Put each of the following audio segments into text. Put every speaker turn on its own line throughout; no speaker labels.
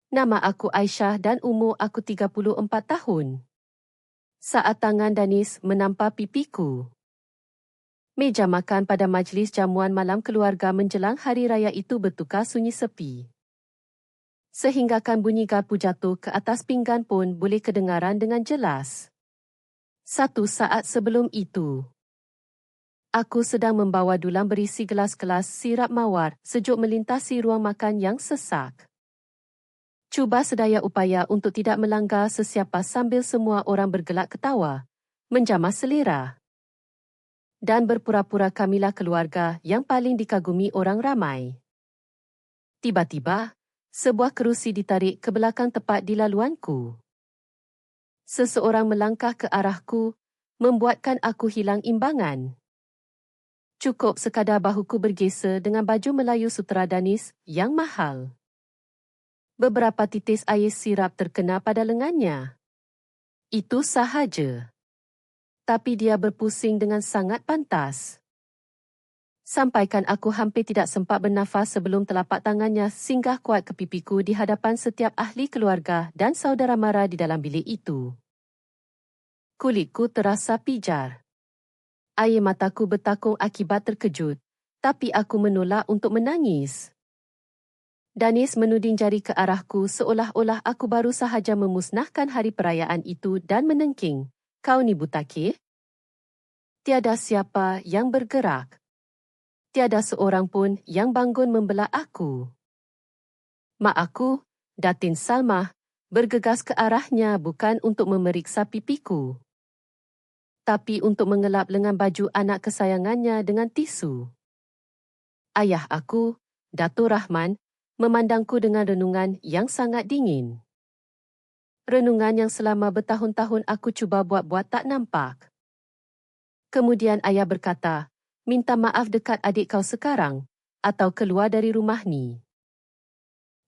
Nama aku Aisyah dan umur aku 34 tahun. Saat tangan Danis menampak pipiku. Meja makan pada majlis jamuan malam keluarga menjelang hari raya itu bertukar sunyi sepi. Sehinggakan bunyi garpu jatuh ke atas pinggan pun boleh kedengaran dengan jelas. Satu saat sebelum itu, aku sedang membawa dulang berisi gelas-gelas sirap mawar sejuk melintasi ruang makan yang sesak. Cuba sedaya upaya untuk tidak melanggar sesiapa sambil semua orang bergelak ketawa, menjamah selera. Dan berpura-pura kamilah keluarga yang paling dikagumi orang ramai. Tiba-tiba, sebuah kerusi ditarik ke belakang tepat di laluanku. Seseorang melangkah ke arahku, membuatkan aku hilang imbangan. Cukup sekadar bahuku bergeser dengan baju Melayu sutera Danis yang mahal. Beberapa titis air sirap terkena pada lengannya. Itu sahaja. Tapi dia berpusing dengan sangat pantas. Sampaikan aku hampir tidak sempat bernafas sebelum telapak tangannya singgah kuat ke pipiku di hadapan setiap ahli keluarga dan saudara mara di dalam bilik itu. Kulitku terasa pijar. Air mataku bertakung akibat terkejut, tapi aku menolak untuk menangis. Danis menuding jari ke arahku seolah-olah aku baru sahaja memusnahkan hari perayaan itu dan menengking. Kau ni butakir? Tiada siapa yang bergerak. Tiada seorang pun yang bangun membelah aku. Mak aku, Datin Salmah, bergegas ke arahnya bukan untuk memeriksa pipiku, tapi untuk mengelap lengan baju anak kesayangannya dengan tisu. Ayah aku, Datuk Rahman, memandangku dengan renungan yang sangat dingin. Renungan yang selama bertahun-tahun aku cuba buat-buat tak nampak. Kemudian ayah berkata, minta maaf dekat adik kau sekarang, atau keluar dari rumah ni.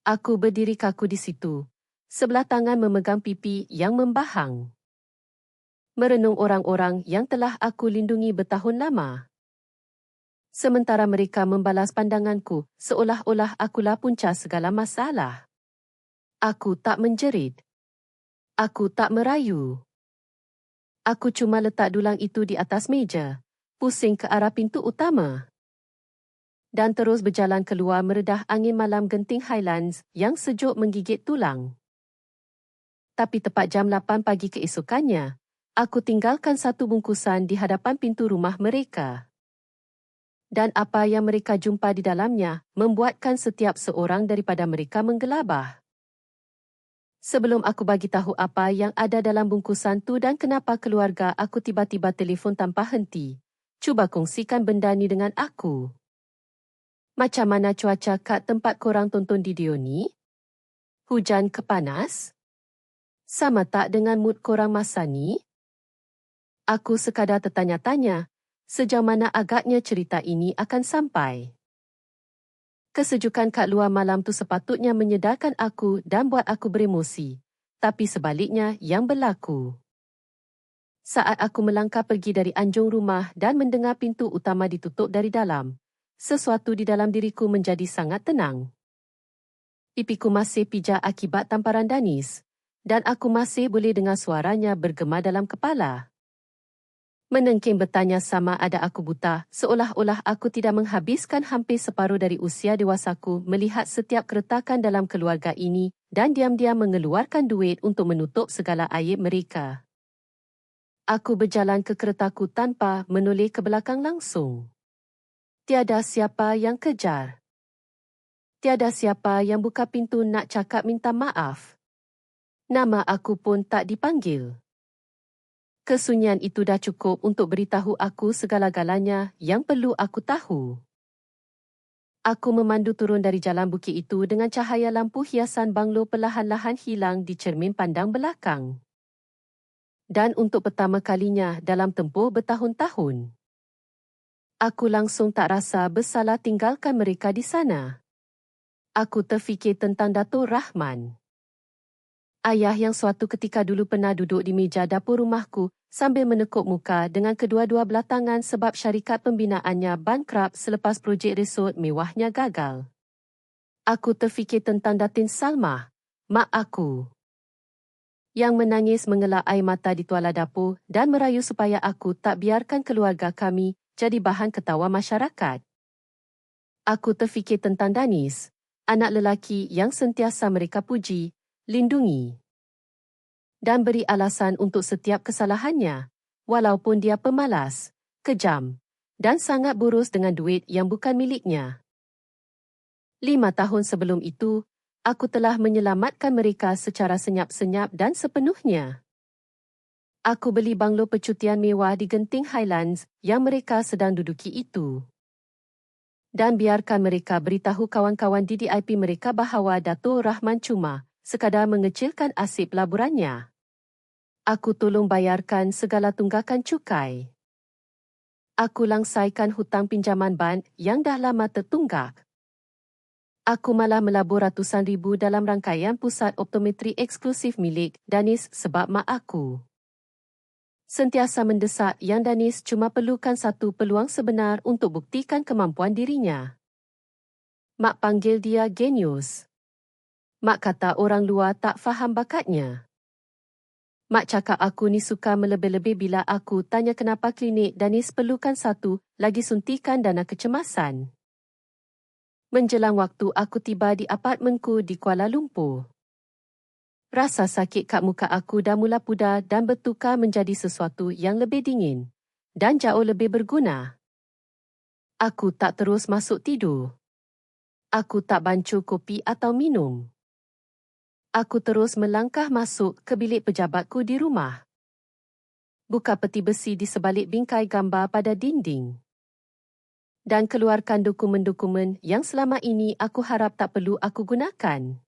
Aku berdiri kaku di situ, sebelah tangan memegang pipi yang membahang. Merenung orang-orang yang telah aku lindungi bertahun lama. Sementara mereka membalas pandanganku seolah-olah akulah punca segala masalah. Aku tak menjerit. Aku tak merayu. Aku cuma letak dulang itu di atas meja, pusing ke arah pintu utama. Dan terus berjalan keluar meredah angin malam genting Highlands yang sejuk menggigit tulang. Tapi tepat jam 8 pagi keesokannya, aku tinggalkan satu bungkusan di hadapan pintu rumah mereka. Dan apa yang mereka jumpa di dalamnya membuatkan setiap seorang daripada mereka menggelabah. Sebelum aku bagi tahu apa yang ada dalam bungkusan tu dan kenapa keluarga aku tiba-tiba telefon tanpa henti, cuba kongsikan benda ni dengan aku. Macam mana cuaca kat tempat korang tonton video ni? Hujan ke panas? Sama tak dengan mood korang masa ni? Aku sekadar tertanya-tanya, sejauh mana agaknya cerita ini akan sampai. Kesejukan kat luar malam tu sepatutnya menyedarkan aku dan buat aku beremosi, tapi sebaliknya yang berlaku. Saat aku melangkah pergi dari anjung rumah dan mendengar pintu utama ditutup dari dalam, sesuatu di dalam diriku menjadi sangat tenang. Pipiku masih pijar akibat tamparan Danis, dan aku masih boleh dengar suaranya bergema dalam kepala. Menengking bertanya sama ada aku buta, seolah-olah aku tidak menghabiskan hampir separuh dari usia dewasaku melihat setiap keretakan dalam keluarga ini dan diam-diam mengeluarkan duit untuk menutup segala aib mereka. Aku berjalan ke keretaku tanpa menoleh ke belakang langsung. Tiada siapa yang kejar. Tiada siapa yang buka pintu nak cakap minta maaf. Nama aku pun tak dipanggil. Kesunyian itu dah cukup untuk beritahu aku segala-galanya yang perlu aku tahu. Aku memandu turun dari jalan bukit itu dengan cahaya lampu hiasan banglo perlahan-lahan hilang di cermin pandang belakang. Dan untuk pertama kalinya dalam tempoh bertahun-tahun, aku langsung tak rasa bersalah tinggalkan mereka di sana. Aku terfikir tentang Datuk Rahman. Ayah yang suatu ketika dulu pernah duduk di meja dapur rumahku sambil menekuk muka dengan kedua-dua belah tangan sebab syarikat pembinaannya bankrupt selepas projek resort mewahnya gagal. Aku terfikir tentang Datin Salmah, mak aku, yang menangis mengelak air mata di tuala dapur dan merayu supaya aku tak biarkan keluarga kami jadi bahan ketawa masyarakat. Aku terfikir tentang Danis, anak lelaki yang sentiasa mereka puji, lindungi, dan beri alasan untuk setiap kesalahannya, walaupun dia pemalas, kejam, dan sangat boros dengan duit yang bukan miliknya. 5 tahun sebelum itu, aku telah menyelamatkan mereka secara senyap-senyap dan sepenuhnya. Aku beli banglo percutian mewah di Genting Highlands yang mereka sedang duduki itu. Dan biarkan mereka beritahu kawan-kawan DDIP mereka bahawa Dato' Rahman cuma sekadar mengecilkan arsip pelaburannya. Aku tolong bayarkan segala tunggakan cukai. Aku langsaikan hutang pinjaman bank yang dah lama tertunggak. Aku malah melabur ratusan ribu dalam rangkaian pusat optometri eksklusif milik Danis sebab mak aku sentiasa mendesak yang Danis cuma perlukan satu peluang sebenar untuk buktikan kemampuan dirinya. Mak panggil dia genius. Mak kata orang luar tak faham bakatnya. Mak cakap aku ni suka melebih-lebih bila aku tanya kenapa klinik Danis perlukan satu lagi suntikan dana kecemasan. Menjelang waktu aku tiba di apartmenku di Kuala Lumpur, rasa sakit kat muka aku dah mula pudar dan bertukar menjadi sesuatu yang lebih dingin dan jauh lebih berguna. Aku tak terus masuk tidur. Aku tak bancuh kopi atau minum. Aku terus melangkah masuk ke bilik pejabatku di rumah. Buka peti besi di sebalik bingkai gambar pada dinding. Dan keluarkan dokumen-dokumen yang selama ini aku harap tak perlu aku gunakan.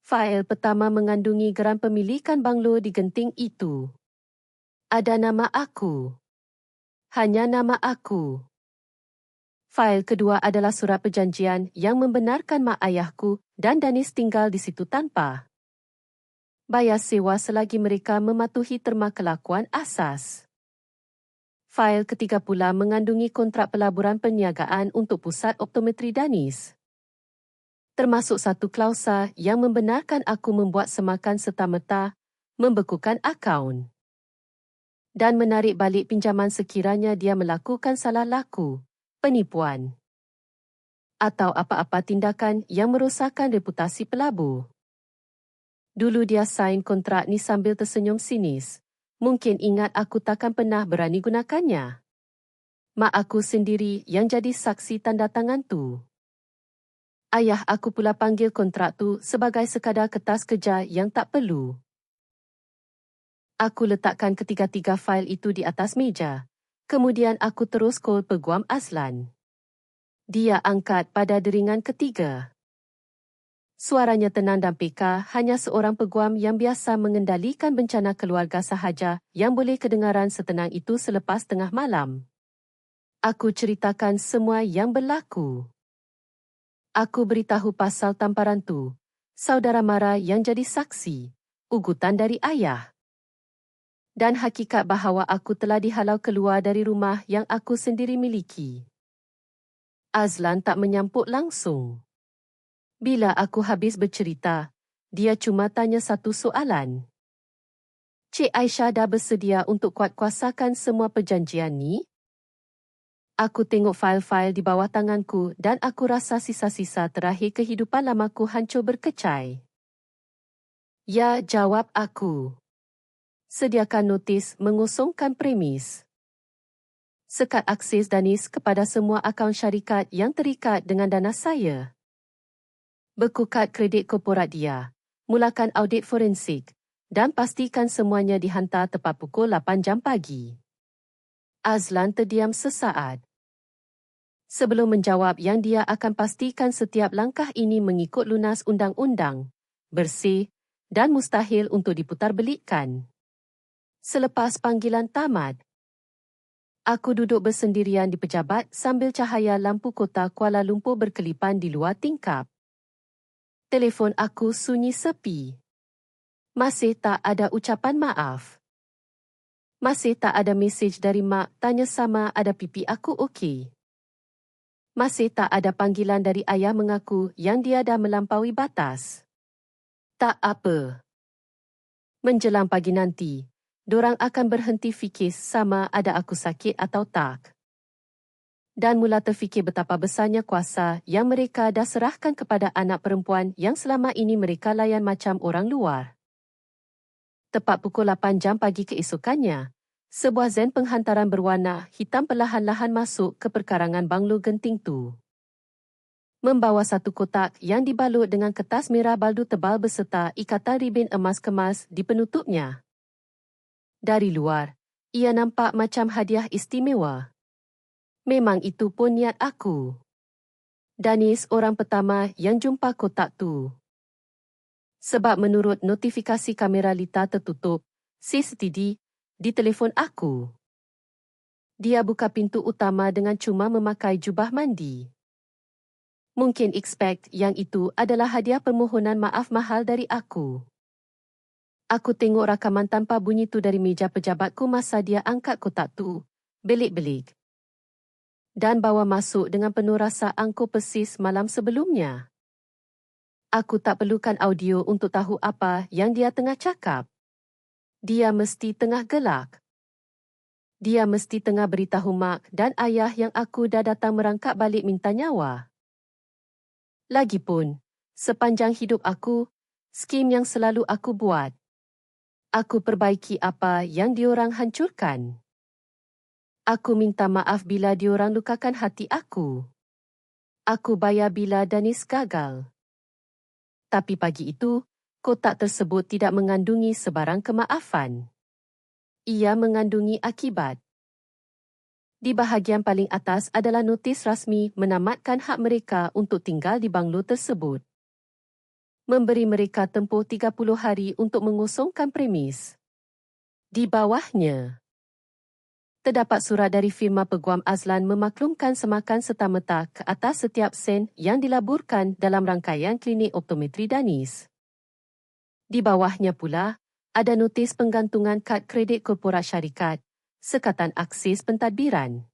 Fail pertama mengandungi geran pemilikan banglo di Genting itu. Ada nama aku. Hanya nama aku. Fail kedua adalah surat perjanjian yang membenarkan mak ayahku dan Danis tinggal di situ tanpa bayar sewa selagi mereka mematuhi terma kelakuan asas. Fail ketiga pula mengandungi kontrak pelaburan perniagaan untuk pusat optometri Danis, termasuk satu klausa yang membenarkan aku membuat semakan serta-merta, membekukan akaun dan menarik balik pinjaman sekiranya dia melakukan salah laku, penipuan, atau apa-apa tindakan yang merosakkan reputasi pelabur. Dulu dia sign kontrak ni sambil tersenyum sinis. Mungkin ingat aku takkan pernah berani gunakannya. Mak aku sendiri yang jadi saksi tanda tangan tu. Ayah aku pula panggil kontrak tu sebagai sekadar kertas kerja yang tak perlu. Aku letakkan ketiga-tiga fail itu di atas meja. Kemudian aku terus call Peguam Azlan. Dia angkat pada deringan ketiga. Suaranya tenang dan peka, hanya seorang peguam yang biasa mengendalikan bencana keluarga sahaja yang boleh kedengaran setenang itu selepas tengah malam. Aku ceritakan semua yang berlaku. Aku beritahu pasal tamparan tu, saudara mara yang jadi saksi, ugutan dari ayah, dan hakikat bahawa aku telah dihalau keluar dari rumah yang aku sendiri miliki. Azlan tak menyampuk langsung. Bila aku habis bercerita, dia cuma tanya satu soalan. Cik Aisyah dah bersedia untuk kuatkuasakan semua perjanjian ni? Aku tengok fail-fail di bawah tanganku dan aku rasa sisa-sisa terakhir kehidupan lamaku hancur berkecai. Ya, jawab aku. Sediakan notis mengosongkan premis. Sekat akses Danis kepada semua akaun syarikat yang terikat dengan dana saya. Bekukat kredit korporat dia, mulakan audit forensik dan pastikan semuanya dihantar tepat pukul 8 jam pagi. Azlan terdiam sesaat. Sebelum menjawab yang dia akan pastikan setiap langkah ini mengikut lunas undang-undang, bersih dan mustahil untuk diputarbelikkan. Selepas panggilan tamat, aku duduk bersendirian di pejabat sambil cahaya lampu kota Kuala Lumpur berkelipan di luar tingkap. Telefon aku sunyi sepi. Masih tak ada ucapan maaf. Masih tak ada mesej dari mak tanya sama ada pipi aku okey. Masih tak ada panggilan dari ayah mengaku yang dia dah melampaui batas. Tak apa. Menjelang pagi nanti, dorang akan berhenti fikir sama ada aku sakit atau tak. Dan mula terfikir betapa besarnya kuasa yang mereka dah serahkan kepada anak perempuan yang selama ini mereka layan macam orang luar. Tepat pukul 8 jam pagi keesokannya, sebuah zen penghantaran berwarna hitam perlahan-lahan masuk ke perkarangan banglo genting tu. Membawa satu kotak yang dibalut dengan kertas merah baldu tebal beserta ikatan ribin emas kemas di penutupnya. Dari luar, ia nampak macam hadiah istimewa. Memang itu pun niat aku. Danis orang pertama yang jumpa kotak tu. Sebab menurut notifikasi kamera Lita tertutup, CCTV, di telefon aku. Dia buka pintu utama dengan cuma memakai jubah mandi. Mungkin expect yang itu adalah hadiah permohonan maaf mahal dari aku. Aku tengok rakaman tanpa bunyi tu dari meja pejabatku masa dia angkat kotak tu, belik-belik. Dan bawa masuk dengan penuh rasa angkuh persis malam sebelumnya. Aku tak perlukan audio untuk tahu apa yang dia tengah cakap. Dia mesti tengah gelak. Dia mesti tengah beritahu mak dan ayah yang aku dah datang merangkak balik minta nyawa. Lagipun, sepanjang hidup aku, skim yang selalu aku buat. Aku perbaiki apa yang diorang hancurkan. Aku minta maaf bila diorang lukakan hati aku. Aku bayar bila Danis gagal. Tapi pagi itu, kotak tersebut tidak mengandungi sebarang kemaafan. Ia mengandungi akibat. Di bahagian paling atas adalah notis rasmi menamatkan hak mereka untuk tinggal di banglo tersebut. Memberi mereka tempoh 30 hari untuk mengosongkan premis. Di bawahnya, terdapat surat dari firma Peguam Azlan memaklumkan semakan serta-merta ke atas setiap sen yang dilaburkan dalam rangkaian klinik optometri Danis. Di bawahnya pula, ada notis penggantungan kad kredit korporat syarikat, sekatan aksis pentadbiran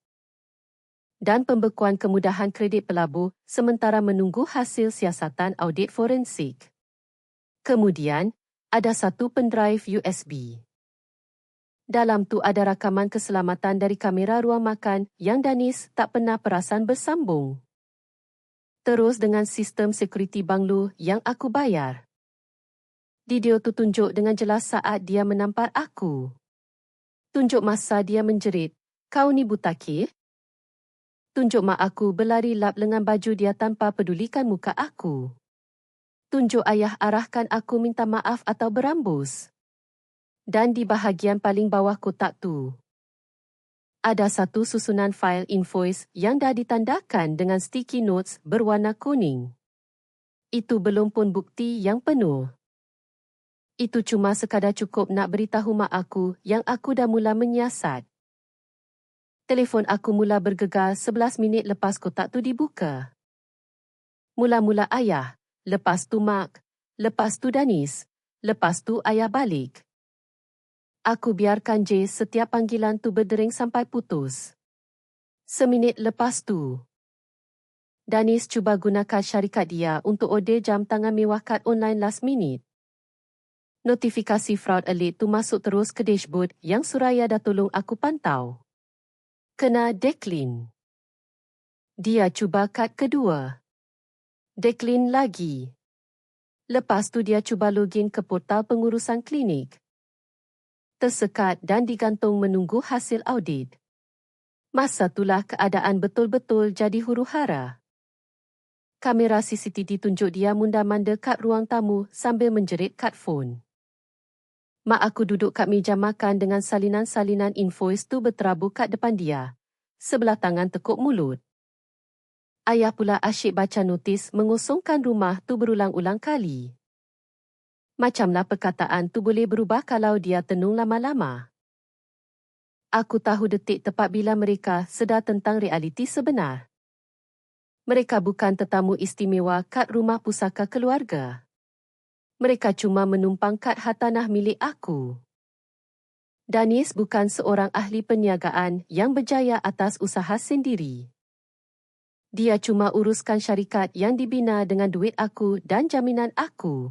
dan pembekuan kemudahan kredit pelabur sementara menunggu hasil siasatan audit forensik. Kemudian, ada satu pendrive USB. Dalam tu ada rakaman keselamatan dari kamera ruang makan yang Danis tak pernah perasan bersambung. Terus dengan sistem security banglo yang aku bayar. Video tu tunjuk dengan jelas saat dia menampar aku. Tunjuk masa dia menjerit, "Kau ni buta ke?" Tunjuk mak aku berlari lap lengan baju dia tanpa pedulikan muka aku. Tunjuk ayah arahkan aku minta maaf atau berambus. Dan di bahagian paling bawah kotak tu, ada satu susunan fail invoice yang dah ditandakan dengan sticky notes berwarna kuning. Itu belum pun bukti yang penuh. Itu cuma sekadar cukup nak beritahu mak aku yang aku dah mula menyiasat. Telefon aku mula bergegar 11 minit lepas kotak tu dibuka. Mula-mula ayah, lepas tu mak, lepas tu Danis, lepas tu ayah balik. Aku biarkan je setiap panggilan tu berdering sampai putus. Seminit lepas tu, Danis cuba gunakan syarikat dia untuk order jam tangan mewah kad online last minute. Notifikasi fraud alert tu masuk terus ke dashboard yang Suraya dah tolong aku pantau. Kena decline. Dia cuba kad kedua. Decline lagi. Lepas tu dia cuba login ke portal pengurusan klinik. Tersekat dan digantung menunggu hasil audit. Masa itulah keadaan betul-betul jadi huru-hara. Kamera CCTV tunjuk dia munda-manda kat ruang tamu sambil menjerit kad phone. Mak aku duduk kat meja makan dengan salinan-salinan invoice tu berterabur kat depan dia. Sebelah tangan tekuk mulut. Ayah pula asyik baca notis mengosongkan rumah tu berulang-ulang kali. Macamlah perkataan tu boleh berubah kalau dia tenung lama-lama. Aku tahu detik tepat bila mereka sedar tentang realiti sebenar. Mereka bukan tetamu istimewa kat rumah pusaka keluarga. Mereka cuma menumpang kad hartanah milik aku. Danis bukan seorang ahli perniagaan yang berjaya atas usaha sendiri. Dia cuma uruskan syarikat yang dibina dengan duit aku dan jaminan aku.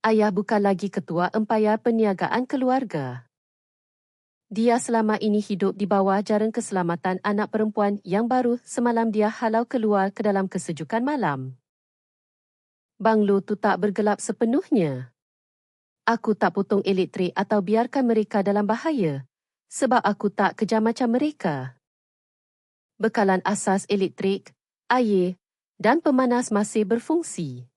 Ayah bukan lagi ketua empayar perniagaan keluarga. Dia selama ini hidup di bawah jaring keselamatan anak perempuan yang baru semalam dia halau keluar ke dalam kesejukan malam. Banglo tu tak bergelap sepenuhnya. Aku tak potong elektrik atau biarkan mereka dalam bahaya, sebab aku tak kejam macam mereka. Bekalan asas elektrik, air dan pemanas masih berfungsi.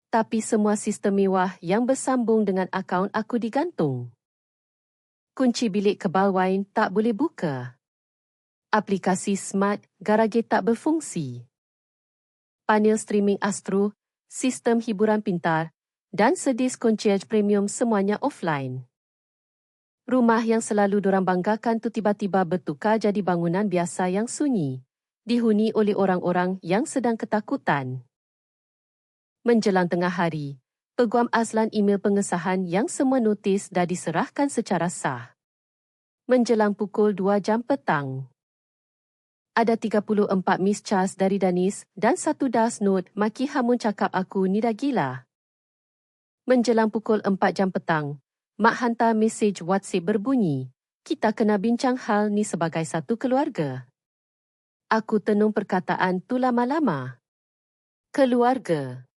Tapi semua sistem mewah yang bersambung dengan akaun aku digantung. Kunci bilik kebal wain tak boleh buka. Aplikasi smart garage tak berfungsi. Panel streaming Astro, sistem hiburan pintar dan sedis concierge premium semuanya offline. Rumah yang selalu dorang banggakan tu tiba-tiba bertukar jadi bangunan biasa yang sunyi, dihuni oleh orang-orang yang sedang ketakutan. Menjelang tengah hari, peguam Azlan email pengesahan yang semua notis dah diserahkan secara sah. Menjelang pukul 2 jam petang. Ada 34 miss Charles dari Danis dan satu das note maki hamun cakap aku ni dah gila. Menjelang pukul 4 jam petang, Mak hantar mesej WhatsApp berbunyi, kita kena bincang hal ni sebagai satu keluarga. Aku tenung perkataan tu lama-lama. Keluarga.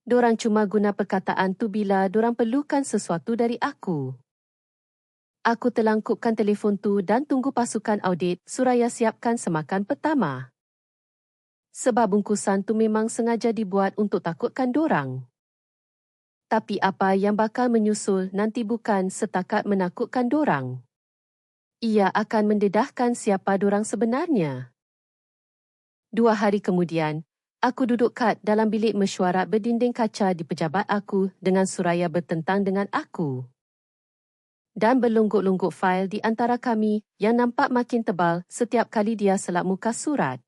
Dorang cuma guna perkataan tu bila dorang perlukan sesuatu dari aku. Aku telangkupkan telefon tu dan tunggu pasukan audit Suraya siapkan semakan pertama. Sebab bungkusan tu memang sengaja dibuat untuk takutkan dorang. Tapi apa yang bakal menyusul nanti bukan setakat menakutkan dorang. Ia akan mendedahkan siapa dorang sebenarnya. 2 hari kemudian, aku duduk kat dalam bilik mesyuarat berdinding kaca di pejabat aku dengan Suraya bertentang dengan aku. Dan berlungguk-lungguk fail di antara kami yang nampak makin tebal setiap kali dia selap muka surat.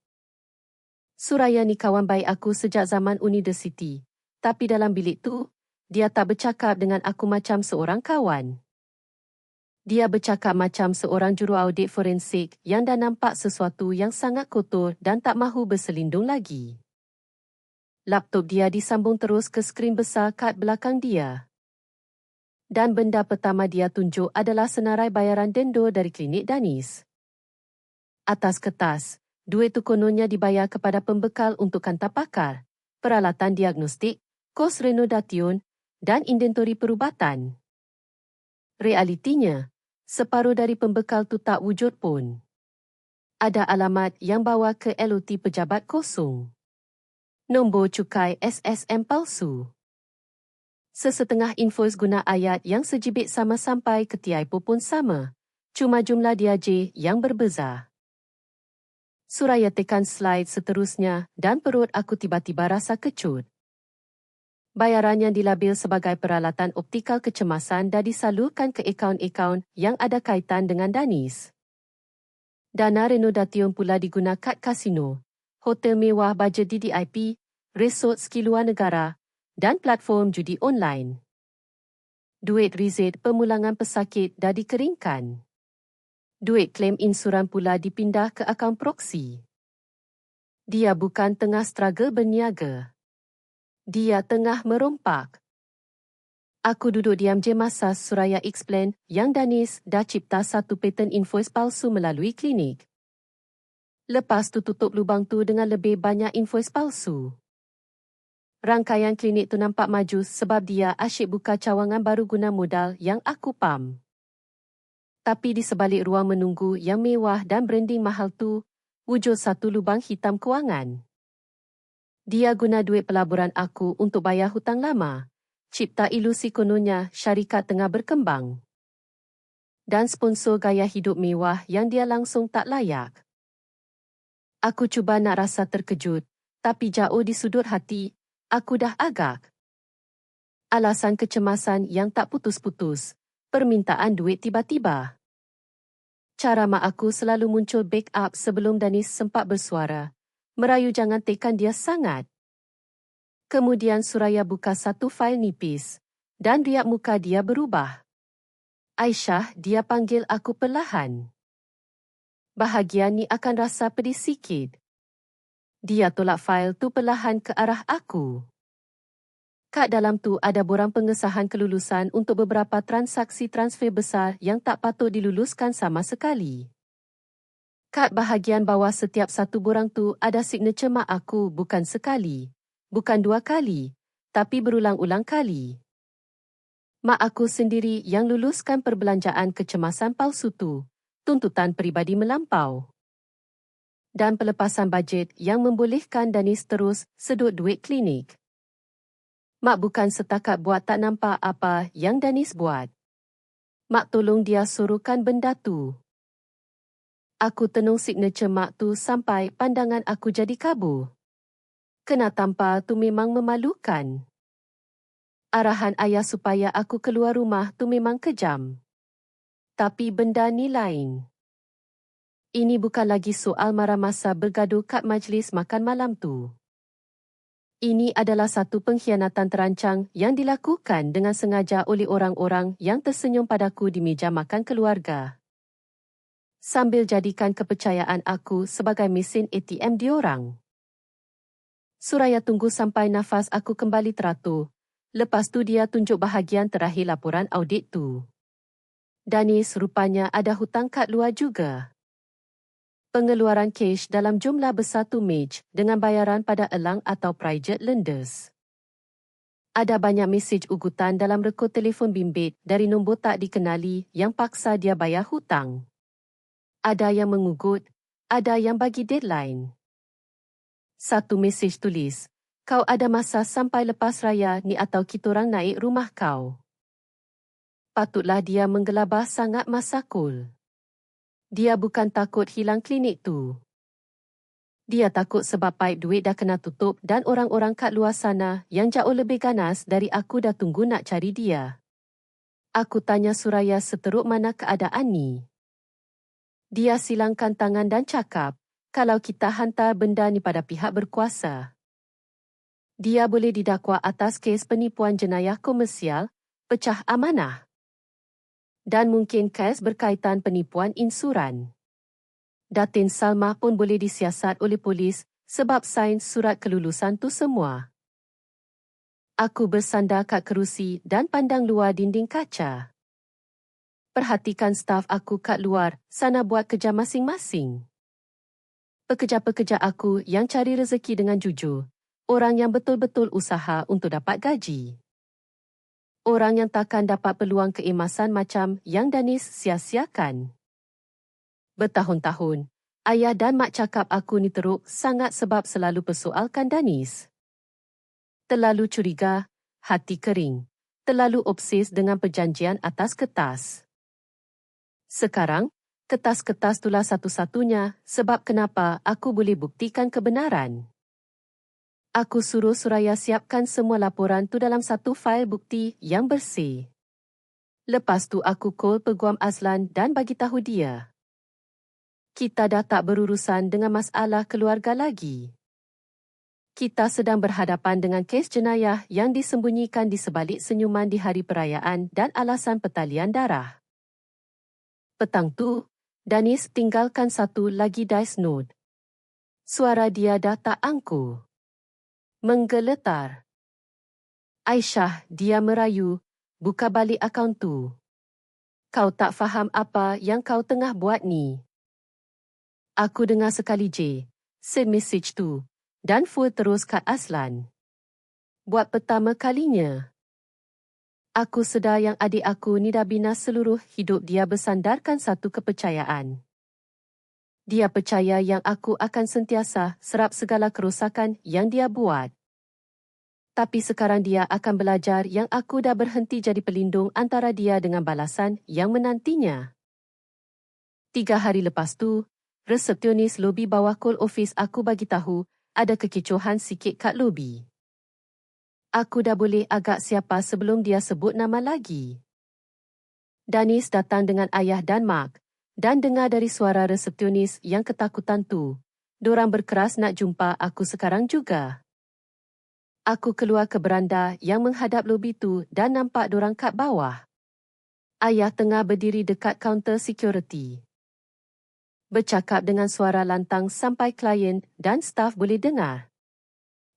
Suraya ni kawan baik aku sejak zaman universiti, tapi dalam bilik tu, dia tak bercakap dengan aku macam seorang kawan. Dia bercakap macam seorang juru audit forensik yang dah nampak sesuatu yang sangat kotor dan tak mahu berselindung lagi. Laptop dia disambung terus ke skrin besar kat belakang dia. Dan benda pertama dia tunjuk adalah senarai bayaran dendo dari klinik Danis. Atas kertas, duit tu kononnya dibayar kepada pembekal untuk kanta pakar, peralatan diagnostik, kos renodation dan inventori perubatan. Realitinya, separuh dari pembekal tu tak wujud pun. Ada alamat yang bawa ke LOT pejabat kosong. Nombor cukai SSM palsu. Sesetengah invoice guna ayat yang sejibit sama sampai ke Tiaipo pun sama. Cuma jumlah dia je yang berbeza. Suraya tekan slide seterusnya dan perut aku tiba-tiba rasa kecut. Bayaran yang dilabil sebagai peralatan optikal kecemasan dah disalurkan ke akaun-akaun yang ada kaitan dengan Danis. Dana renodation pula digunakan kat kasino, hotel mewah bajet DDIP, resort ski luar negara dan platform judi online. Duit rizid pemulangan pesakit dah dikeringkan. Duit klaim insuran pula dipindah ke akaun proksi. Dia bukan tengah struggle berniaga. Dia tengah merompak. Aku duduk diam je masa Suraya explain yang Danis dah cipta satu patent invoice palsu melalui klinik. Lepas tu tutup lubang tu dengan lebih banyak invoice palsu. Rangkaian klinik tu nampak maju sebab dia asyik buka cawangan baru guna modal yang aku pam. Tapi di sebalik ruang menunggu yang mewah dan branding mahal tu, wujud satu lubang hitam kewangan. Dia guna duit pelaburan aku untuk bayar hutang lama. Cipta ilusi kononnya syarikat tengah berkembang. Dan sponsor gaya hidup mewah yang dia langsung tak layak. Aku cuba nak rasa terkejut, tapi jauh di sudut hati, aku dah agak. Alasan kecemasan yang tak putus-putus, permintaan duit tiba-tiba. Cara mak aku selalu muncul backup sebelum Danis sempat bersuara. Merayu jangan tekan dia sangat. Kemudian Suraya buka satu fail nipis dan riak muka dia berubah. Aisyah, dia panggil aku perlahan. Bahagian ni akan rasa pedih sikit. Dia tolak fail tu perlahan ke arah aku. Kad dalam tu ada borang pengesahan kelulusan untuk beberapa transaksi transfer besar yang tak patut diluluskan sama sekali. Kad bahagian bawah setiap satu borang tu ada signature mak aku bukan sekali, bukan 2 kali, tapi berulang-ulang kali. Mak aku sendiri yang luluskan perbelanjaan kecemasan palsu tu, tuntutan peribadi melampau. Dan pelepasan bajet yang membolehkan Danis terus sedut duit klinik. Mak bukan setakat buat tak nampak apa yang Danis buat. Mak tolong dia suruhkan benda tu. Aku tenung signature mak tu sampai pandangan aku jadi kabur. Kena tampar tu memang memalukan. Arahan ayah supaya aku keluar rumah tu memang kejam. Tapi benda ni lain. Ini bukan lagi soal marah masa bergaduh kat majlis makan malam tu. Ini adalah satu pengkhianatan terancang yang dilakukan dengan sengaja oleh orang-orang yang tersenyum padaku di meja makan keluarga. Sambil jadikan kepercayaan aku sebagai mesin ATM diorang. Suraya tunggu sampai nafas aku kembali teratur. Lepas tu dia tunjuk bahagian terakhir laporan audit tu. Danis rupanya ada hutang kad luar juga. Pengeluaran cash dalam jumlah besar tu Mej dengan bayaran pada elang atau private lenders. Ada banyak mesej ugutan dalam rekod telefon bimbit dari nombor tak dikenali yang paksa dia bayar hutang. Ada yang mengugut, ada yang bagi deadline. Satu mesej tulis, kau ada masa sampai lepas raya ni atau kitorang naik rumah kau. Patutlah dia menggelabah sangat masakul. Dia bukan takut hilang klinik tu. Dia takut sebab paip duit dah kena tutup dan orang-orang kat luar sana yang jauh lebih ganas dari aku dah tunggu nak cari dia. Aku tanya Suraya seteruk mana keadaan ni. Dia silangkan tangan dan cakap, kalau kita hantar benda ni pada pihak berkuasa. Dia boleh didakwa atas kes penipuan jenayah komersial, pecah amanah. Dan mungkin kes berkaitan penipuan insuran. Datin Salma pun boleh disiasat oleh polis sebab sains surat kelulusan tu semua. Aku bersandar kat kerusi dan pandang luar dinding kaca. Perhatikan staf aku kat luar sana buat kerja masing-masing. Pekerja-pekerja aku yang cari rezeki dengan jujur. Orang yang betul-betul usaha untuk dapat gaji. Orang yang takkan dapat peluang keemasan macam yang Danis sia-siakan. Bertahun-tahun, ayah dan mak cakap aku ni teruk sangat sebab selalu persoalkan Danis. Terlalu curiga, hati kering. Terlalu obses dengan perjanjian atas kertas. Sekarang, kertas-kertas itulah satu-satunya sebab kenapa aku boleh buktikan kebenaran. Aku suruh Suraya siapkan semua laporan tu dalam satu fail bukti yang bersih. Lepas tu aku call Peguam Azlan dan bagi tahu dia. Kita dah tak berurusan dengan masalah keluarga lagi. Kita sedang berhadapan dengan kes jenayah yang disembunyikan di sebalik senyuman di hari perayaan dan alasan pertalian darah. Petang tu, Danis tinggalkan satu lagi dice note. Suara dia dah tak angkuh. Menggeletar. Aisyah, dia merayu, buka balik akaun tu. Kau tak faham apa yang kau tengah buat ni. Aku dengar sekali je, send message tu, dan full terus kat Azlan. Buat pertama kalinya. Aku sedar yang adik aku ni dah bina seluruh hidup dia bersandarkan satu kepercayaan. Dia percaya yang aku akan sentiasa serap segala kerosakan yang dia buat. Tapi sekarang dia akan belajar yang aku dah berhenti jadi pelindung antara dia dengan balasan yang menantinya. 3 hari lepas tu, resepsionis lobi bawah call office aku bagi tahu ada kekecohan sikit kat lobi. Aku dah boleh agak siapa sebelum dia sebut nama lagi. Danis datang dengan ayah dan mak. Dan dengar dari suara resepsionis yang ketakutan tu, dorang berkeras nak jumpa aku sekarang juga. Aku keluar ke beranda yang menghadap lobi tu dan nampak dorang kat bawah. Ayah tengah berdiri dekat kaunter security. Bercakap dengan suara lantang sampai klien dan staf boleh dengar.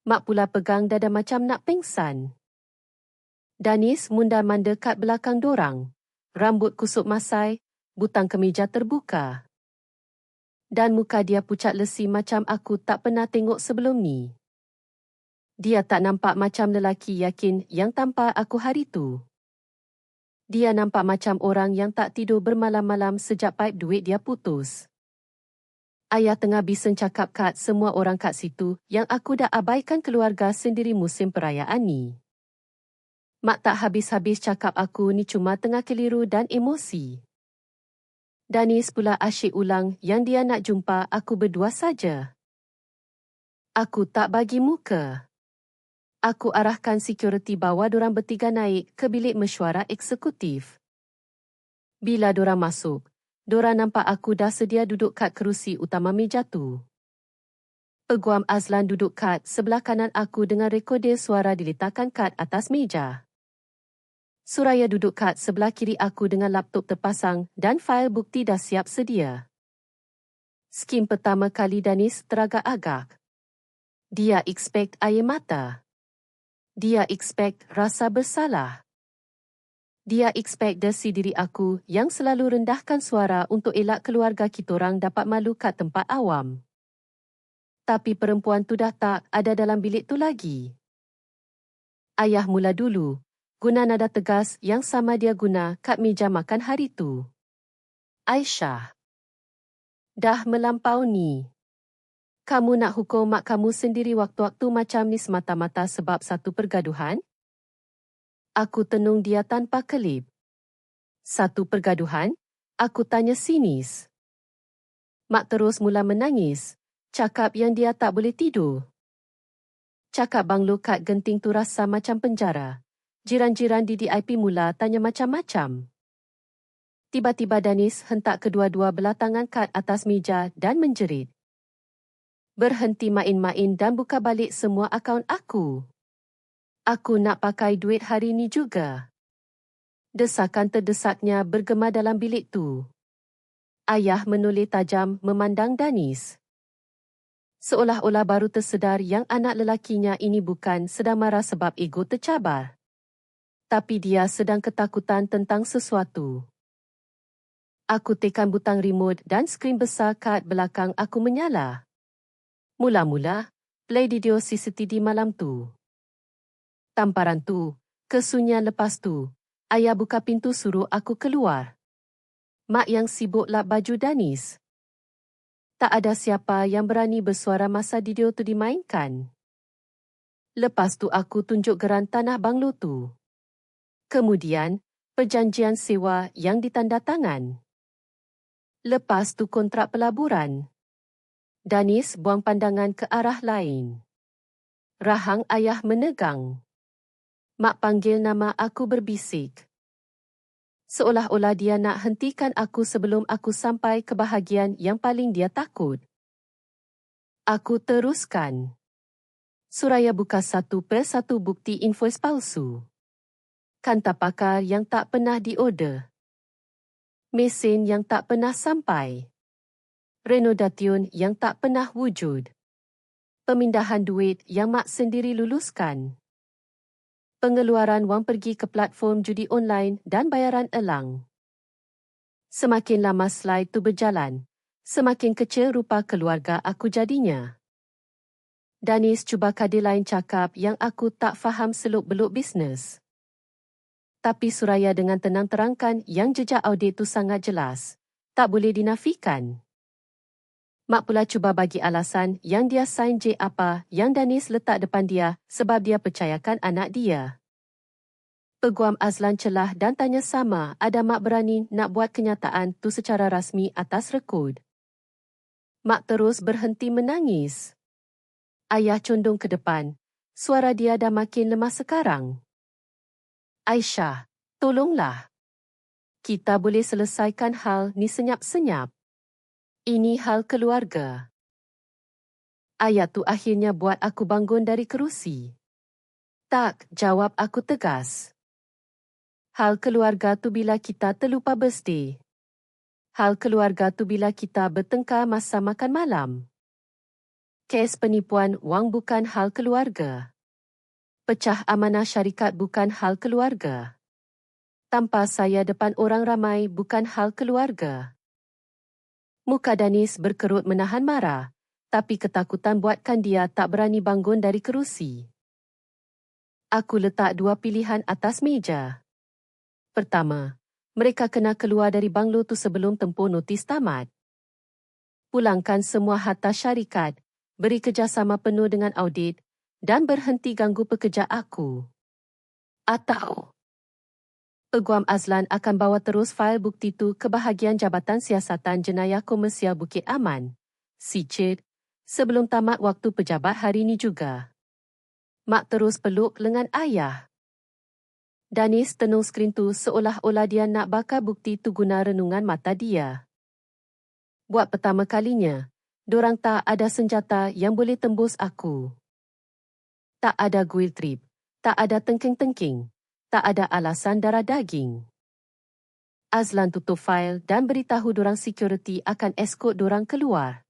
Mak pula pegang dada macam nak pengsan. Danis mundar-mandir kat belakang dorang. Rambut kusut masai, butang kemeja terbuka. Dan muka dia pucat lesi macam aku tak pernah tengok sebelum ni. Dia tak nampak macam lelaki yakin yang tampar aku hari tu. Dia nampak macam orang yang tak tidur bermalam-malam sejak paip duit dia putus. Ayah tengah bising cakap kat semua orang kat situ yang aku dah abaikan keluarga sendiri musim perayaan ni. Mak tak habis-habis cakap aku ni cuma tengah keliru dan emosi. Danis pula asyik ulang yang dia nak jumpa aku berdua saja. Aku tak bagi muka. Aku arahkan security bawa dorang bertiga naik ke bilik mesyuarat eksekutif. Bila dorang masuk, dorang nampak aku dah sedia duduk kat kerusi utama meja tu. Peguam Azlan duduk kat sebelah kanan aku dengan rekorder suara diletakkan kat atas meja. Suraya duduk kat sebelah kiri aku dengan laptop terpasang dan fail bukti dah siap sedia. Skim pertama kali Danis teragak-agak. Dia expect air mata. Dia expect rasa bersalah. Dia expect desi diri aku yang selalu rendahkan suara untuk elak keluarga kitorang dapat malu kat tempat awam. Tapi perempuan tu dah tak ada dalam bilik tu lagi. Ayah mula dulu, guna nada tegas yang sama dia guna kat meja makan hari tu. Aisyah. Dah melampau ni. Kamu nak hukum mak kamu sendiri waktu-waktu macam ni semata-mata sebab satu pergaduhan? Aku tenung dia tanpa kelip. Satu pergaduhan? Aku tanya sinis. Mak terus mula menangis, cakap yang dia tak boleh tidur. Cakap banglo kat Genting tu rasa macam penjara. Jiran-jiran di DIP mula tanya macam-macam. Tiba-tiba Danis hentak kedua-dua belah tangan kat atas meja dan menjerit. Berhenti main-main dan buka balik semua akaun aku. Aku nak pakai duit hari ni juga. Desakan terdesaknya bergema dalam bilik tu. Ayah menoleh tajam memandang Danis. Seolah-olah baru tersedar yang anak lelakinya ini bukan sedang marah sebab ego tercabar. Tapi dia sedang ketakutan tentang sesuatu. Aku tekan butang remote dan skrin besar kat belakang aku menyala. Mula-mula, play video CCTV malam tu. Tamparan tu, kesunyian lepas tu, ayah buka pintu suruh aku keluar. Mak yang sibuk lap baju Danis. Tak ada siapa yang berani bersuara masa video tu dimainkan. Lepas tu aku tunjuk geran tanah banglo tu. Kemudian, perjanjian sewa yang ditandatangan. Lepas tu kontrak pelaburan. Danis buang pandangan ke arah lain. Rahang ayah menegang. Mak panggil nama aku berbisik. Seolah-olah dia nak hentikan aku sebelum aku sampai ke bahagian yang paling dia takut. Aku teruskan. Suraya buka satu persatu bukti invoice palsu. Kanta pakar yang tak pernah diorder. Mesin yang tak pernah sampai. Renodation yang tak pernah wujud. Pemindahan duit yang mak sendiri luluskan. Pengeluaran wang pergi ke platform judi online dan bayaran elang. Semakin lama slide tu berjalan, semakin kecil rupa keluarga aku jadinya. Danis cuba kadir lain cakap yang aku tak faham seluk-beluk bisnes. Tapi Suraya dengan tenang terangkan yang jejak audit tu sangat jelas. Tak boleh dinafikan. Mak pula cuba bagi alasan yang dia sign J apa yang Danis letak depan dia sebab dia percayakan anak dia. Peguam Azlan celah dan tanya sama ada mak berani nak buat kenyataan tu secara rasmi atas rekod. Mak terus berhenti menangis. Ayah condong ke depan. Suara dia dah makin lemah sekarang. Aisyah, tolonglah. Kita boleh selesaikan hal ni senyap-senyap. Ini hal keluarga. Ayat tu akhirnya buat aku bangun dari kerusi. Tak, jawab aku tegas. Hal keluarga tu bila kita terlupa birthday. Hal keluarga tu bila kita bertengkar masa makan malam. Kes penipuan wang bukan hal keluarga. Pecah amanah syarikat bukan hal keluarga. Tanpa saya depan orang ramai bukan hal keluarga. Muka Danis berkerut menahan marah, tapi ketakutan buatkan dia tak berani bangun dari kerusi. Aku letak dua pilihan atas meja. Pertama, mereka kena keluar dari banglo tu sebelum tempoh notis tamat. Pulangkan semua harta syarikat, beri kerjasama penuh dengan audit dan berhenti ganggu pekerja aku. Atau Peguam Azlan akan bawa terus fail bukti tu ke bahagian Jabatan Siasatan Jenayah Komersial Bukit Aman, SIJID, sebelum tamat waktu pejabat hari ini juga. Mak terus peluk lengan ayah. Danis tenung skrin tu seolah-olah dia nak bakar bukti tu guna renungan mata dia. Buat pertama kalinya, dorang tak ada senjata yang boleh tembus aku. Tak ada guil trip, tak ada tengking-tengking, tak ada alasan darah daging. Azlan tutup fail dan beritahu dorang security akan eskort dorang keluar.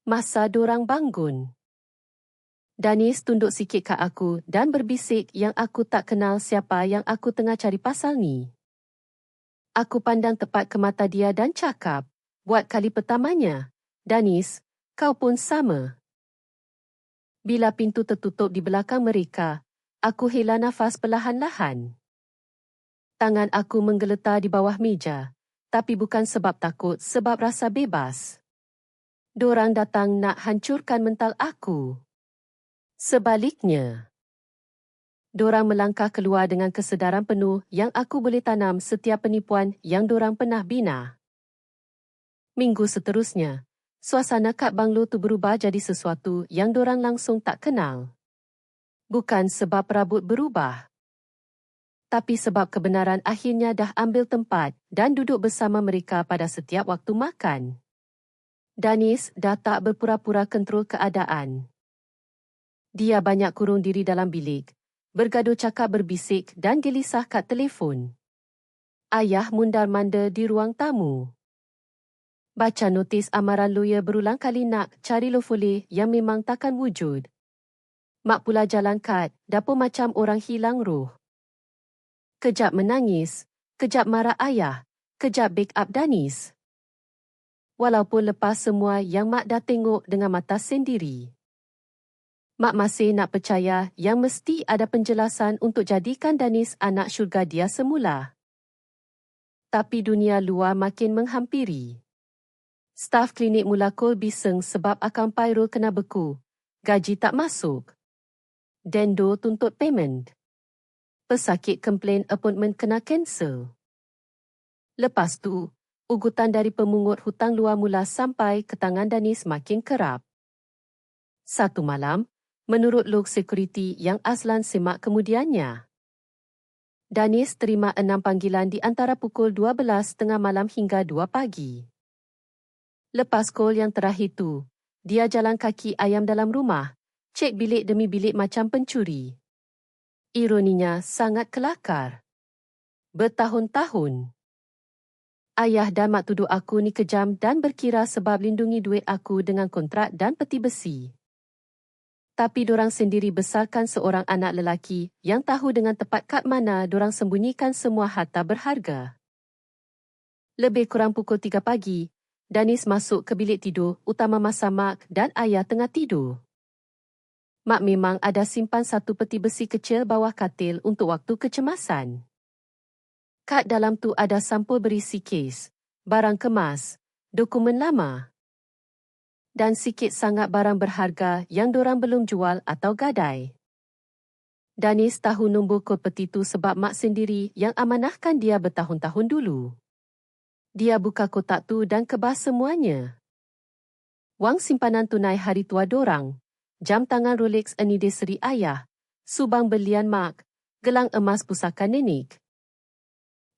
Masa dorang bangun, Danis tunduk sikit kat aku dan berbisik yang aku tak kenal siapa yang aku tengah cari pasal ni. Aku pandang tepat ke mata dia dan cakap, buat kali pertamanya, Danis, kau pun sama. Bila pintu tertutup di belakang mereka, aku hela nafas perlahan-lahan. Tangan aku menggeletar di bawah meja, tapi bukan sebab takut, sebab rasa bebas. Dorang datang nak hancurkan mental aku. Sebaliknya, dorang melangkah keluar dengan kesedaran penuh yang aku boleh tanam setiap penipuan yang dorang pernah bina. Minggu seterusnya, suasana kat banglo tu berubah jadi sesuatu yang dorang langsung tak kenal. Bukan sebab perabot berubah, tapi sebab kebenaran akhirnya dah ambil tempat dan duduk bersama mereka pada setiap waktu makan. Danis dah tak berpura-pura kontrol keadaan. Dia banyak kurung diri dalam bilik, bergaduh cakap berbisik dan gelisah kat telefon. Ayah mundar-mandir di ruang tamu. Baca notis amaran lawyer berulang kali nak cari lofole yang memang takkan wujud. Mak pula jalan kat dapur macam orang hilang roh. Kejap menangis, kejap marah ayah, kejap backup Danis. Walaupun lepas semua yang Mak dah tengok dengan mata sendiri, Mak masih nak percaya yang mesti ada penjelasan untuk jadikan Danis anak syurga dia semula. Tapi dunia luar makin menghampiri. Staf klinik mula kol bising sebab akaun payroll kena beku. Gaji tak masuk. Dendo tuntut payment. Pesakit komplain appointment kena cancel. Lepas tu, ugutan dari pemungut hutang luar mula sampai ke tangan Danis makin kerap. Satu malam, menurut log security yang Azlan semak kemudiannya, Danis terima 6 panggilan di antara pukul 12 tengah malam hingga 2 pagi. Lepas kol yang terakhir tu, dia jalan kaki ayam dalam rumah, cek bilik demi bilik macam pencuri. Ironinya sangat kelakar. Bertahun-tahun. Ayah dan mak tuduh aku ni kejam dan berkira sebab lindungi duit aku dengan kontrak dan peti besi. Tapi dorang sendiri besarkan seorang anak lelaki yang tahu dengan tepat kat mana dorang sembunyikan semua harta berharga. Lebih kurang pukul 3 pagi, Danis masuk ke bilik tidur utama masa Mak dan ayah tengah tidur. Mak memang ada simpan satu peti besi kecil bawah katil untuk waktu kecemasan. Kat dalam tu ada sampul berisi kes, barang kemas, dokumen lama dan sikit sangat barang berharga yang dorang belum jual atau gadai. Danis tahu nombor kod peti tu sebab Mak sendiri yang amanahkan dia bertahun-tahun dulu. Dia buka kotak tu dan kebas semuanya. Wang simpanan tunai hari tua dorang, jam tangan Rolex anniversary ayah, subang belian Mak, gelang emas pusaka nenek.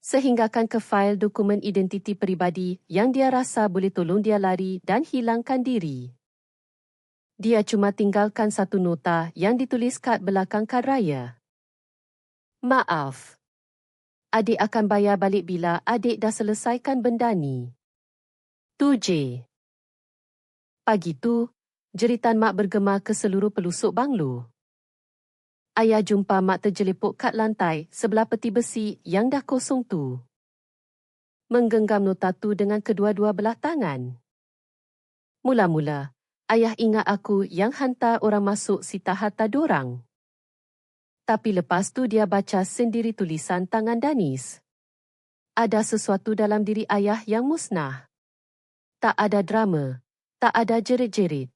Sehinggakan ke fail dokumen identiti peribadi yang dia rasa boleh tolong dia lari dan hilangkan diri. Dia cuma tinggalkan satu nota yang ditulis kat belakang kad raya. Maaf. Adik akan bayar balik bila adik dah selesaikan benda ni. Tu je. Pagi tu, jeritan Mak bergema ke seluruh pelusuk banglo. Ayah jumpa mak terjelepuk kat lantai sebelah peti besi yang dah kosong tu. Menggenggam nota tu dengan kedua-dua belah tangan. Mula-mula, ayah ingat aku yang hantar orang masuk si tahta dorang. Tapi lepas tu dia baca sendiri tulisan tangan Danis. Ada sesuatu dalam diri ayah yang musnah. Tak ada drama, tak ada jerit-jerit.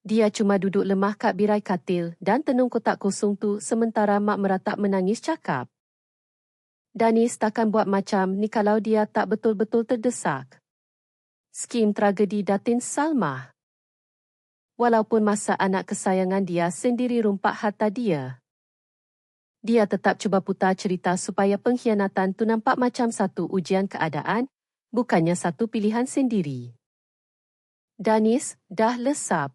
Dia cuma duduk lemah kat birai katil dan tenung kotak kosong tu sementara mak meratap menangis cakap. Danis takkan buat macam ni kalau dia tak betul-betul terdesak. Skim tragedi Datin Salmah. Walaupun masa anak kesayangan dia sendiri rumpak harta dia. Dia tetap cuba putar cerita supaya pengkhianatan tu nampak macam satu ujian keadaan, bukannya satu pilihan sendiri. Danis dah lesap.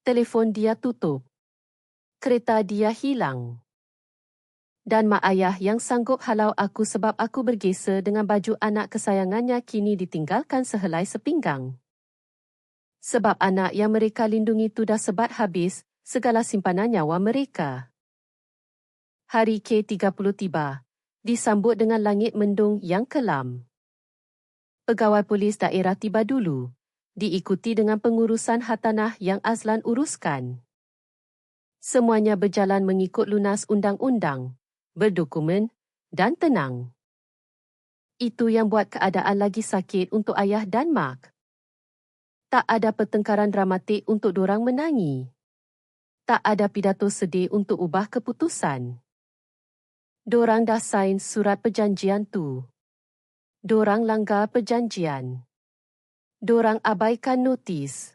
Telefon dia tutup. Kereta dia hilang. Dan mak ayah yang sanggup halau aku sebab aku bergesel dengan baju anak kesayangannya kini ditinggalkan sehelai sepinggang. Sebab anak yang mereka lindungi tu dah sebat habis segala simpanan nyawa mereka. Hari ke-30 tiba, disambut dengan langit mendung yang kelam. Pegawai polis daerah tiba dulu, diikuti dengan pengurusan hartanah yang Azlan uruskan. Semuanya berjalan mengikut lunas undang-undang, berdokumen dan tenang. Itu yang buat keadaan lagi sakit untuk ayah dan mak. Tak ada pertengkaran dramatik untuk dorang menangi. Tak ada pidato sedih untuk ubah keputusan. Dorang dah sign surat perjanjian tu. Dorang langgar perjanjian. Dorang abaikan notis.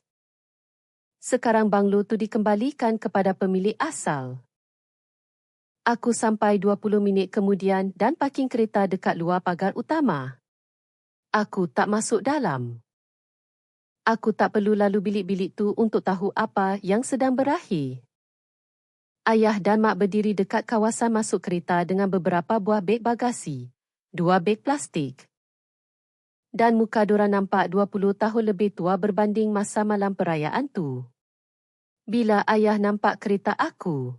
Sekarang banglo tu dikembalikan kepada pemilik asal. Aku sampai 20 minit kemudian dan parking kereta dekat luar pagar utama. Aku tak masuk dalam. Aku tak perlu lalu bilik-bilik tu untuk tahu apa yang sedang berakhir. Ayah dan mak berdiri dekat kawasan masuk kereta dengan beberapa buah beg bagasi, 2 beg plastik. Dan muka dorang nampak 20 tahun lebih tua berbanding masa malam perayaan tu. Bila ayah nampak kereta aku,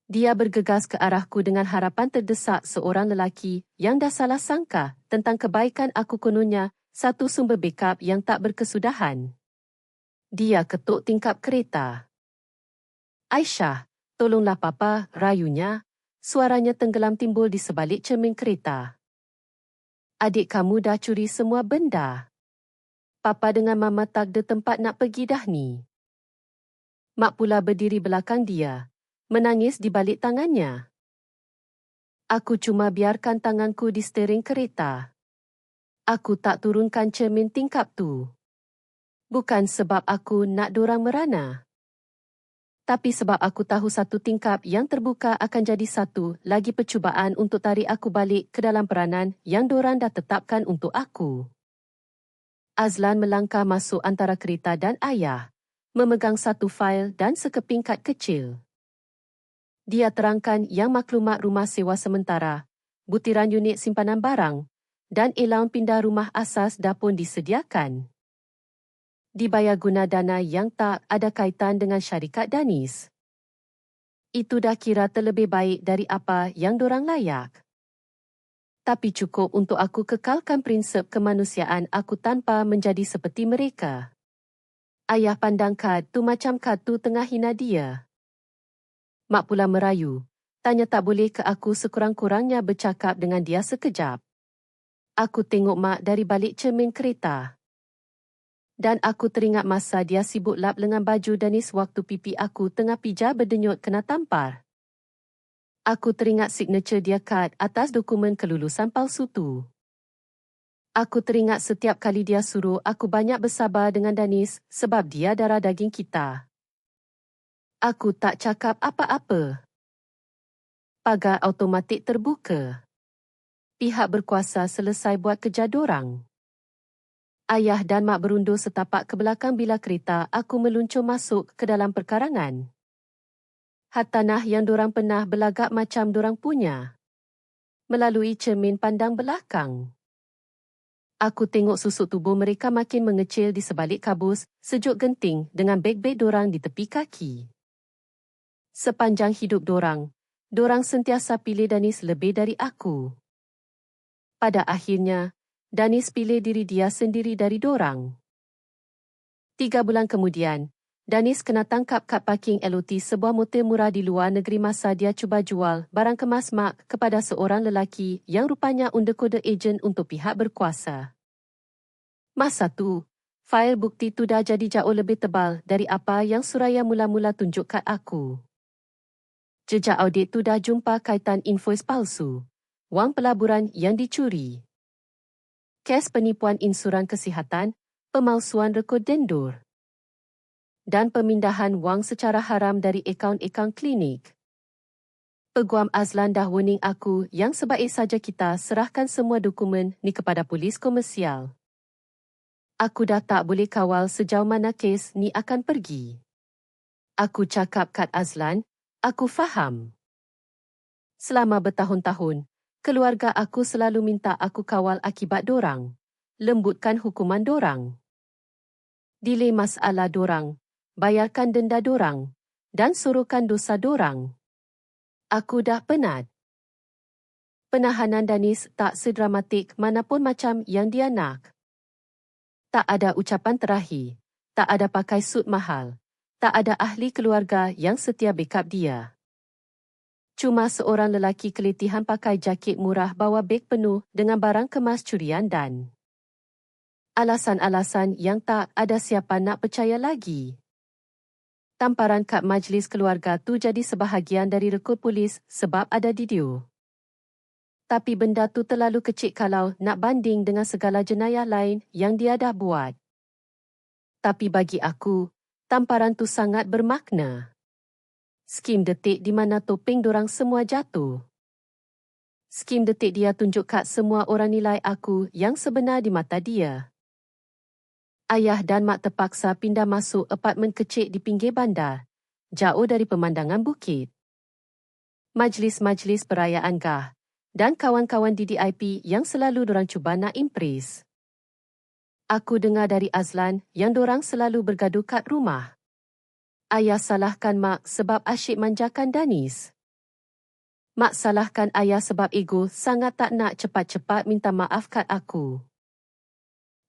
dia bergegas ke arahku dengan harapan terdesak seorang lelaki yang dah salah sangka tentang kebaikan aku kononnya satu sumber backup yang tak berkesudahan. Dia ketuk tingkap kereta. Aisyah, tolonglah papa, rayunya. Suaranya tenggelam timbul di sebalik cermin kereta. Adik kamu dah curi semua benda. Papa dengan mama tak ada tempat nak pergi dah ni. Mak pula berdiri belakang dia, menangis di balik tangannya. Aku cuma biarkan tanganku di steering kereta. Aku tak turunkan cermin tingkap tu. Bukan sebab aku nak dorang merana. Tapi sebab aku tahu satu tingkap yang terbuka akan jadi satu lagi percubaan untuk tarik aku balik ke dalam peranan yang dorang dah tetapkan untuk aku. Azlan melangkah masuk antara kereta dan ayah, memegang satu fail dan sekeping kad kecil. Dia terangkan yang maklumat rumah sewa sementara, butiran unit simpanan barang dan ilaun pindah rumah asas dah pun disediakan. Dibayar guna dana yang tak ada kaitan dengan syarikat Danis. Itu dah kira terlebih baik dari apa yang dorang layak. Tapi cukup untuk aku kekalkan prinsip kemanusiaan aku tanpa menjadi seperti mereka. Ayah pandang kad tu macam kad tu tengah hina dia. Mak pula merayu, tanya tak boleh ke aku sekurang-kurangnya bercakap dengan dia sekejap. Aku tengok mak dari balik cermin kereta. Dan aku teringat masa dia sibuk lap lengan baju Danis waktu pipi aku tengah pija berdenyut kena tampar. Aku teringat signature dia kad atas dokumen kelulusan palsu tu. Aku teringat setiap kali dia suruh aku banyak bersabar dengan Danis sebab dia darah daging kita. Aku tak cakap apa-apa. Pagar automatik terbuka. Pihak berkuasa selesai buat kerja dorang. Ayah dan mak berundur setapak ke belakang bilah kereta aku meluncur masuk ke dalam perkarangan. Hartanah yang dorang pernah berlagak macam dorang punya. Melalui cermin pandang belakang. Aku tengok susuk tubuh mereka makin mengecil di sebalik kabus, sejuk genting dengan beg-beg dorang di tepi kaki. Sepanjang hidup dorang sentiasa pilih Danis lebih dari aku. Pada akhirnya, Danis pilih diri dia sendiri dari dorang. 3 bulan kemudian, Danis kena tangkap kat parking LOT sebuah motor murah di luar negeri masa dia cuba jual barang kemas mak kepada seorang lelaki yang rupanya undercover agent untuk pihak berkuasa. Masa tu, fail bukti tu dah jadi jauh lebih tebal dari apa yang Suraya mula-mula tunjuk kat aku. Jejak audit tu dah jumpa kaitan invoice palsu, wang pelaburan yang dicuri, kes penipuan insuran kesihatan, pemalsuan rekod dendur, dan pemindahan wang secara haram dari akaun-akaun klinik. Peguam Azlan dah warning aku yang sebaik saja kita serahkan semua dokumen ni kepada polis komersial. Aku dah tak boleh kawal sejauh mana kes ni akan pergi. Aku cakap kat Azlan, aku faham. Selama bertahun-tahun, keluarga aku selalu minta aku kawal akibat dorang, lembutkan hukuman dorang, delay masalah dorang, bayarkan denda dorang, dan suruhkan dosa dorang. Aku dah penat. Penahanan Danis tak sedramatik manapun macam yang dia nak. Tak ada ucapan terakhir, tak ada pakai suit mahal, tak ada ahli keluarga yang setia backup dia. Cuma seorang lelaki keletihan pakai jaket murah bawa beg penuh dengan barang kemas curian dan alasan-alasan yang tak ada siapa nak percaya lagi. Tamparan kat majlis keluarga tu jadi sebahagian dari rekod polis sebab ada video. Tapi benda tu terlalu kecil kalau nak banding dengan segala jenayah lain yang dia dah buat. Tapi bagi aku, tamparan tu sangat bermakna. Skim detik di mana topeng dorang semua jatuh. Skim detik dia tunjuk kat semua orang nilai aku yang sebenar di mata dia. Ayah dan mak terpaksa pindah masuk apartmen kecil di pinggir bandar, jauh dari pemandangan bukit. Majlis-majlis perayaan gah dan kawan-kawan DDIP yang selalu dorang cuba nak impress. Aku dengar dari Azlan yang dorang selalu bergaduh kat rumah. Ayah salahkan mak sebab asyik manjakan Danis. Mak salahkan ayah sebab ego sangat tak nak cepat-cepat minta maaf kat aku.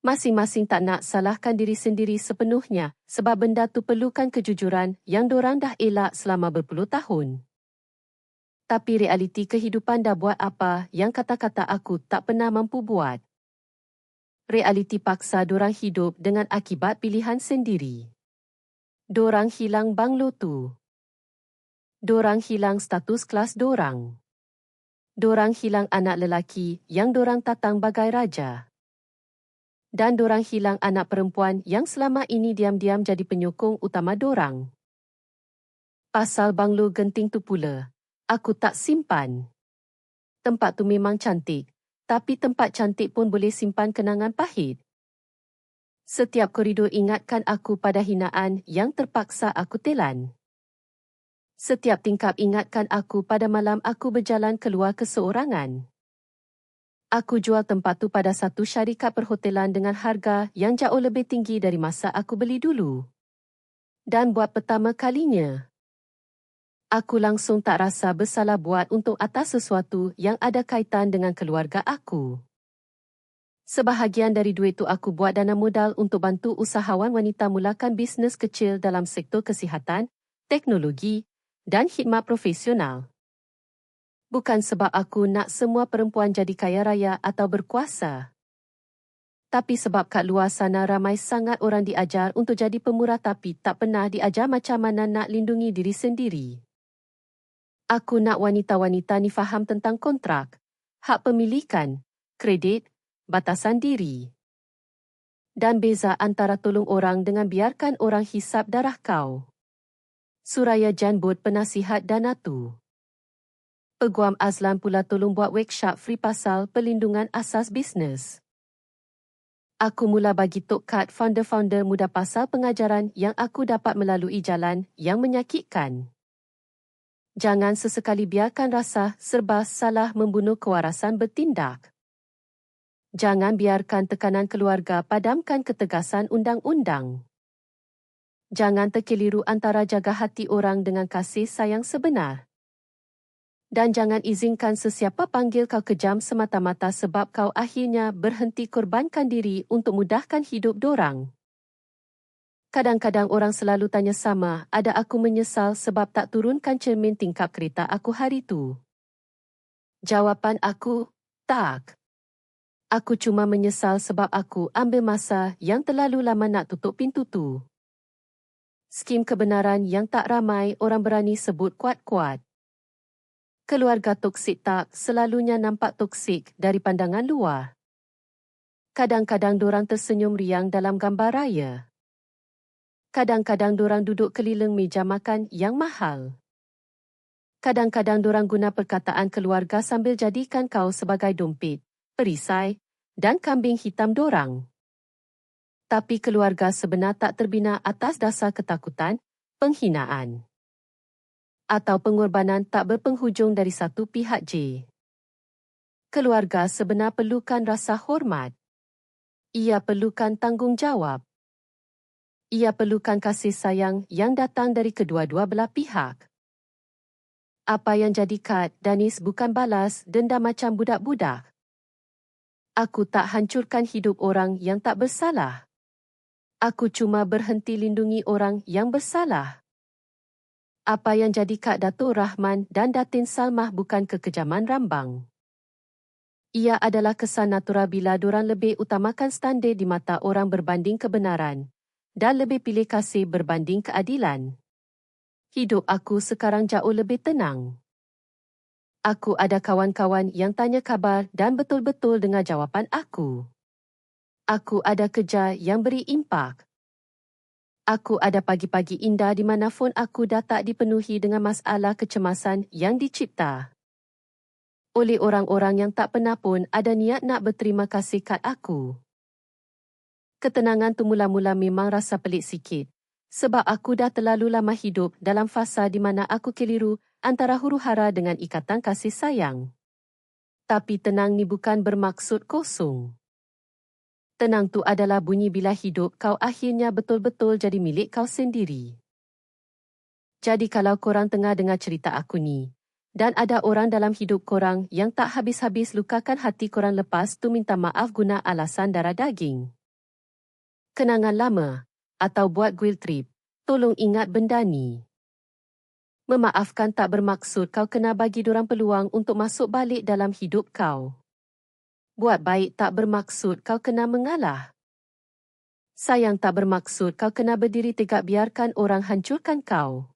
Masing-masing tak nak salahkan diri sendiri sepenuhnya sebab benda tu perlukan kejujuran yang dorang dah elak selama berpuluh tahun. Tapi realiti kehidupan dah buat apa yang kata-kata aku tak pernah mampu buat. Realiti paksa dorang hidup dengan akibat pilihan sendiri. Dorang hilang banglo tu. Dorang hilang status kelas dorang. Dorang hilang anak lelaki yang dorang tatang bagai raja. Dan dorang hilang anak perempuan yang selama ini diam-diam jadi penyokong utama dorang. Pasal banglo genting tu pula, aku tak simpan. Tempat tu memang cantik, tapi tempat cantik pun boleh simpan kenangan pahit. Setiap koridor ingatkan aku pada hinaan yang terpaksa aku telan. Setiap tingkap ingatkan aku pada malam aku berjalan keluar keseorangan. Aku jual tempat tu pada satu syarikat perhotelan dengan harga yang jauh lebih tinggi dari masa aku beli dulu. Dan buat pertama kalinya, aku langsung tak rasa bersalah buat untuk atas sesuatu yang ada kaitan dengan keluarga aku. Sebahagian dari duit tu aku buat dana modal untuk bantu usahawan wanita mulakan bisnes kecil dalam sektor kesihatan, teknologi dan khidmat profesional. Bukan sebab aku nak semua perempuan jadi kaya raya atau berkuasa. Tapi sebab kat luar sana ramai sangat orang diajar untuk jadi pemurah tapi tak pernah diajar macam mana nak lindungi diri sendiri. Aku nak wanita-wanita ni faham tentang kontrak, hak pemilikan, kredit, batasan diri. Dan beza antara tolong orang dengan biarkan orang hisap darah kau. Suraya Janbud penasihat dana tu. Peguam Azlan pula tolong buat workshop free pasal pelindungan asas bisnes. Aku mula bagi tokat founder-founder muda pasal pengajaran yang aku dapat melalui jalan yang menyakitkan. Jangan sesekali biarkan rasa serba salah membunuh kewarasan bertindak. Jangan biarkan tekanan keluarga padamkan ketegasan undang-undang. Jangan terkeliru antara jaga hati orang dengan kasih sayang sebenar. Dan jangan izinkan sesiapa panggil kau kejam semata-mata sebab kau akhirnya berhenti korbankan diri untuk mudahkan hidup dorang. Kadang-kadang orang selalu tanya sama, ada aku menyesal sebab tak turunkan cermin tingkap kereta aku hari tu? Jawapan aku, tak. Aku cuma menyesal sebab aku ambil masa yang terlalu lama nak tutup pintu tu. Skim kebenaran yang tak ramai orang berani sebut kuat-kuat. Keluarga toksik tak selalunya nampak toksik dari pandangan luar. Kadang-kadang dorang tersenyum riang dalam gambar raya. Kadang-kadang dorang duduk keliling meja makan yang mahal. Kadang-kadang dorang guna perkataan keluarga sambil jadikan kau sebagai dompet, perisai dan kambing hitam dorang. Tapi keluarga sebenar tak terbina atas dasar ketakutan, penghinaan atau pengorbanan tak berpenghujung dari satu pihak je. Keluarga sebenar perlukan rasa hormat. Ia perlukan tanggungjawab. Ia perlukan kasih sayang yang datang dari kedua-dua belah pihak. Apa yang jadi Kad, Danis bukan balas dendam macam budak-budak. Aku tak hancurkan hidup orang yang tak bersalah. Aku cuma berhenti lindungi orang yang bersalah. Apa yang jadi Kak Datuk Rahman dan Datin Salmah bukan kekejaman rambang. Ia adalah kesan natural bila dorang lebih utamakan standar di mata orang berbanding kebenaran dan lebih pilih kasih berbanding keadilan. Hidup aku sekarang jauh lebih tenang. Aku ada kawan-kawan yang tanya khabar dan betul-betul dengar jawapan aku. Aku ada kerja yang beri impak. Aku ada pagi-pagi indah di mana phone aku dah tak dipenuhi dengan masalah kecemasan yang dicipta oleh orang-orang yang tak pernah pun ada niat nak berterima kasih kat aku. Ketenangan tu mula-mula memang rasa pelik sikit, sebab aku dah terlalu lama hidup dalam fasa di mana aku keliru antara huru-hara dengan ikatan kasih sayang. Tapi tenang ni bukan bermaksud kosong. Tenang tu adalah bunyi bila hidup kau akhirnya betul-betul jadi milik kau sendiri. Jadi kalau korang tengah dengar cerita aku ni, dan ada orang dalam hidup korang yang tak habis-habis lukakan hati korang lepas tu minta maaf guna alasan darah daging, kenangan lama, atau buat guilt trip, tolong ingat benda ni. Memaafkan tak bermaksud kau kena bagi dorang peluang untuk masuk balik dalam hidup kau. Buat baik tak bermaksud kau kena mengalah. Sayang tak bermaksud kau kena berdiri tegak biarkan orang hancurkan kau.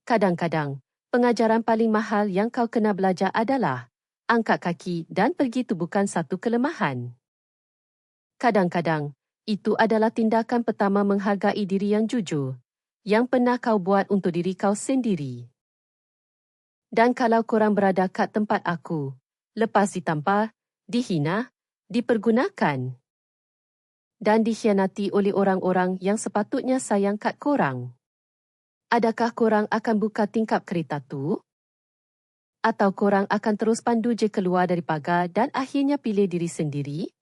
Kadang-kadang, pengajaran paling mahal yang kau kena belajar adalah angkat kaki dan pergi tu bukan satu kelemahan. Kadang-kadang, itu adalah tindakan pertama menghargai diri yang jujur, yang pernah kau buat untuk diri kau sendiri. Dan kalau korang berada kat tempat aku, lepas ditampar, dihina, dipergunakan dan dikhianati oleh orang-orang yang sepatutnya sayang kat korang, adakah korang akan buka tingkap kereta tu? Atau korang akan terus pandu je keluar dari pagar dan akhirnya pilih diri sendiri?